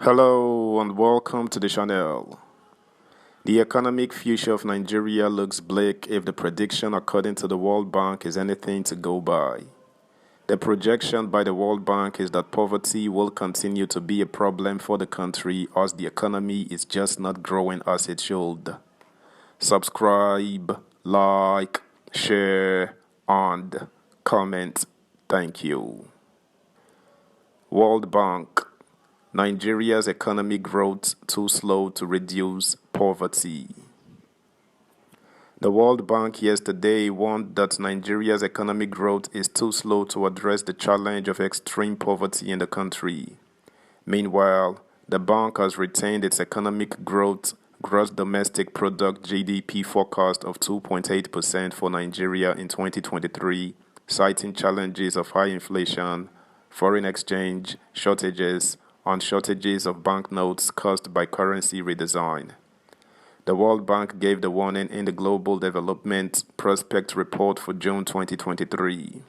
Hello and welcome to the channel. The economic future of Nigeria looks bleak if the prediction according to the World Bank is anything to go by. The projection by the World Bank is that poverty will continue to be a problem for the country as the economy is just not growing as it should. Subscribe, like, share, and comment. Thank you. World Bank. Nigeria's economic growth too slow to reduce poverty. The World Bank yesterday warned that Nigeria's economic growth is too slow to address the challenge of extreme poverty in the country. Meanwhile, the bank has retained its economic growth gross domestic product (GDP) forecast of 2.8% for Nigeria in 2023, citing challenges of high inflation, foreign exchange shortages, and shortages of banknotes caused by currency redesign. The World Bank gave the warning in the Global Development Prospect Report for June 2023.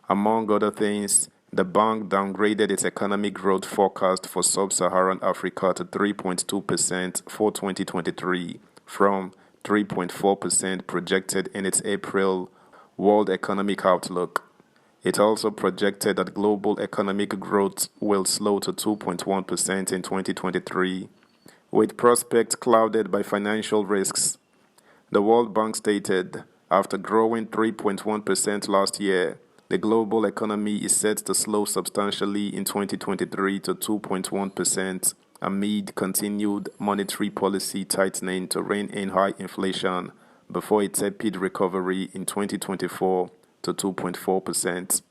Among other things, the bank downgraded its economic growth forecast for sub-Saharan Africa to 3.2% for 2023 from 3.4% projected in its April World Economic Outlook. It also projected that global economic growth will slow to 2.1% in 2023, with prospects clouded by financial risks. The World Bank stated, after growing 3.1% last year, the global economy is set to slow substantially in 2023 to 2.1% amid continued monetary policy tightening to rein in high inflation before a tepid recovery in 2024 to 2.4%.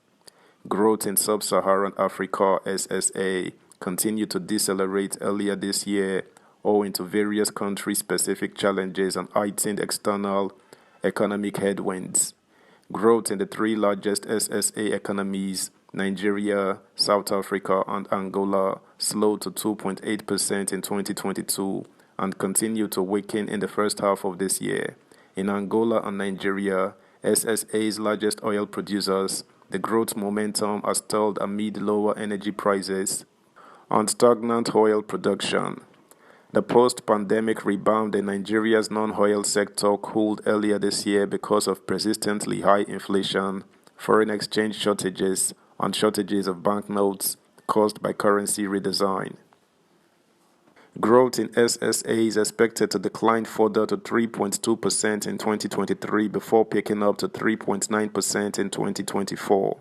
Growth in sub-Saharan Africa (SSA) continued to decelerate earlier this year owing to various country-specific challenges and heightened external economic headwinds. Growth in the three largest SSA economies, Nigeria, South Africa, and Angola, slowed to 2.8% in 2022 and continued to weaken in the first half of this year. In Angola and Nigeria, SSA's largest oil producers, the growth momentum has stalled amid lower energy prices and stagnant oil production. The post-pandemic rebound in Nigeria's non-oil sector cooled earlier this year because of persistently high inflation, foreign exchange shortages, and shortages of banknotes caused by currency redesign. Growth in SSA is expected to decline further to 3.2% in 2023 before picking up to 3.9% in 2024.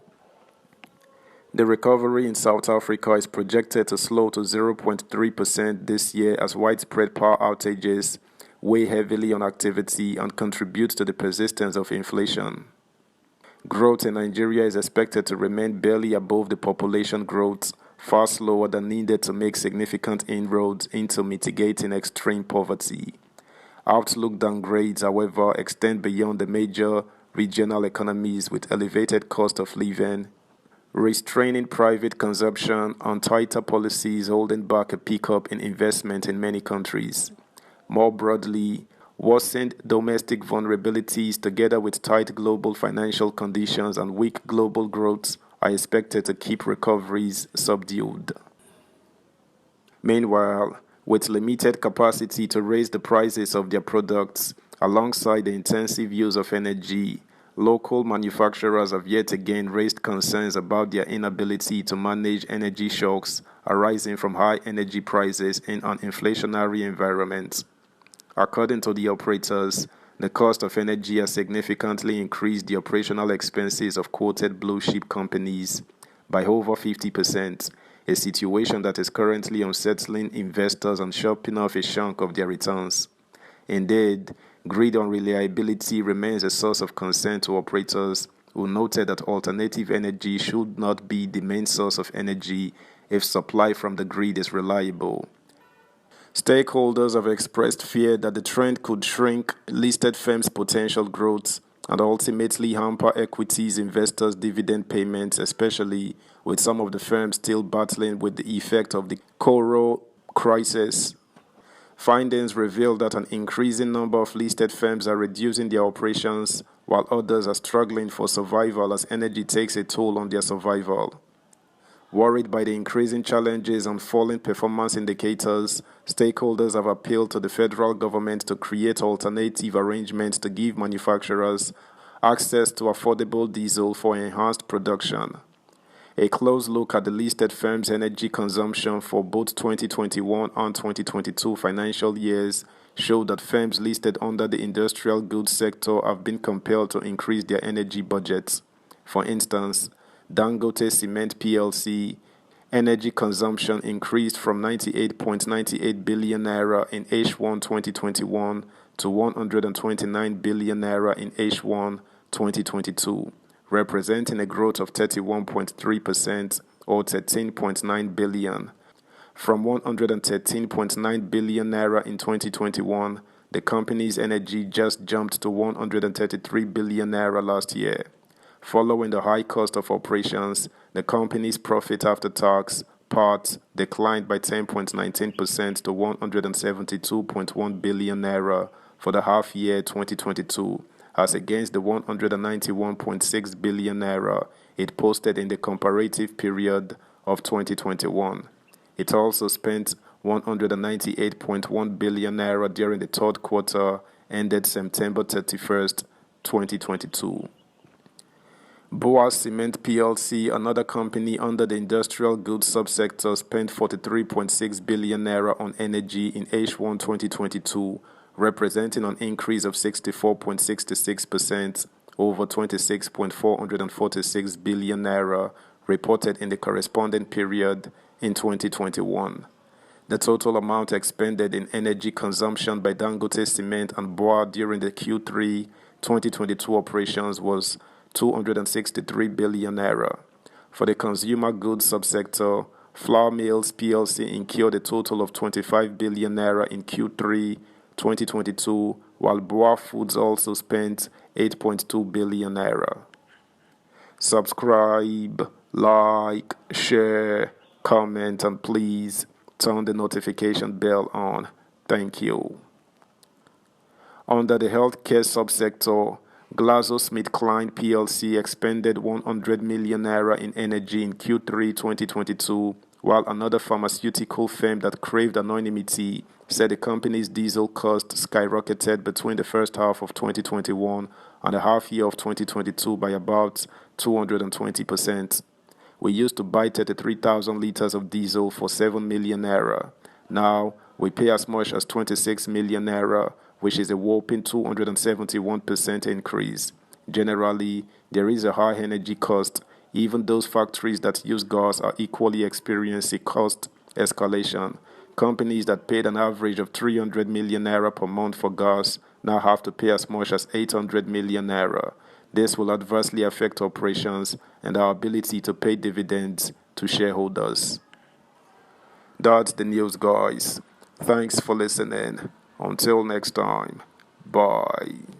The recovery in South Africa is projected to slow to 0.3% this year as widespread power outages weigh heavily on activity and contribute to the persistence of inflation. Growth in Nigeria is expected to remain barely above the population growth, far slower than needed to make significant inroads into mitigating extreme poverty. Outlook downgrades, however, extend beyond the major regional economies with elevated cost of living, restraining private consumption, and tighter policies holding back a pickup in investment in many countries. More broadly, worsened domestic vulnerabilities together with tight global financial conditions and weak global growth are expected to keep recoveries subdued. Meanwhile, with limited capacity to raise the prices of their products alongside the intensive use of energy, local manufacturers have yet again raised concerns about their inability to manage energy shocks arising from high energy prices in an inflationary environment. According to the operators, the cost of energy has significantly increased the operational expenses of quoted blue-chip companies by over 50%, a situation that is currently unsettling investors and chopping off a chunk of their returns. Indeed, grid unreliability remains a source of concern to operators who noted that alternative energy should not be the main source of energy if supply from the grid is reliable. Stakeholders have expressed fear that the trend could shrink listed firms' potential growth and ultimately hamper equities investors' dividend payments, especially with some of the firms still battling with the effect of the Coro crisis. Findings reveal that an increasing number of listed firms are reducing their operations, while others are struggling for survival as energy takes a toll on their survival. Worried by the increasing challenges and falling performance indicators, stakeholders have appealed to the federal government to create alternative arrangements to give manufacturers access to affordable diesel for enhanced production. A close look at the listed firms' energy consumption for both 2021 and 2022 financial years showed that firms listed under the industrial goods sector have been compelled to increase their energy budgets. For instance, Dangote Cement plc energy consumption increased from 98.98 billion naira in H1 2021 to 129 billion naira in H1 2022, representing a growth of 31.3% or 13.9 billion. From 113.9 billion naira in 2021, the company's energy just jumped to 133 billion naira last year. Following the high cost of operations, the company's profit after tax, PAT, declined by 10.19% to 172.1 billion naira for the half year 2022, as against the 191.6 billion naira it posted in the comparative period of 2021. It also spent 198.1 billion naira during the third quarter ended September 31st, 2022. Boa Cement plc, another company under the industrial goods subsector, spent 43.6 billion naira on energy in H1 2022, representing an increase of 64.66% over 26.446 billion naira reported in the corresponding period in 2021. The total amount expended in energy consumption by Dangote Cement and Boa during the Q3 2022 operations was 263 billion naira. For the consumer goods subsector, Flour Mills plc incurred a total of 25 billion naira in Q3 2022, while Boa Foods also spent 8.2 billion naira. Subscribe, like, share, comment, and please turn the notification bell on. Thank you. Under the healthcare subsector, GlaxoSmithKline plc expended 100 million naira in energy in Q3 2022, while another pharmaceutical firm that craved anonymity said the company's diesel cost skyrocketed between the first half of 2021 and the half year of 2022 by about 220%. We used to buy 33,000 liters of diesel for 7 million naira. Now, we pay as much as 26 million naira, which is a whopping 271% increase. Generally, there is a high energy cost. Even those factories that use gas are equally experiencing cost escalation. Companies that paid an average of 300 million naira per month for gas now have to pay as much as 800 million naira. This will adversely affect operations and our ability to pay dividends to shareholders. That's the news, guys. Thanks for listening. Until next time, bye.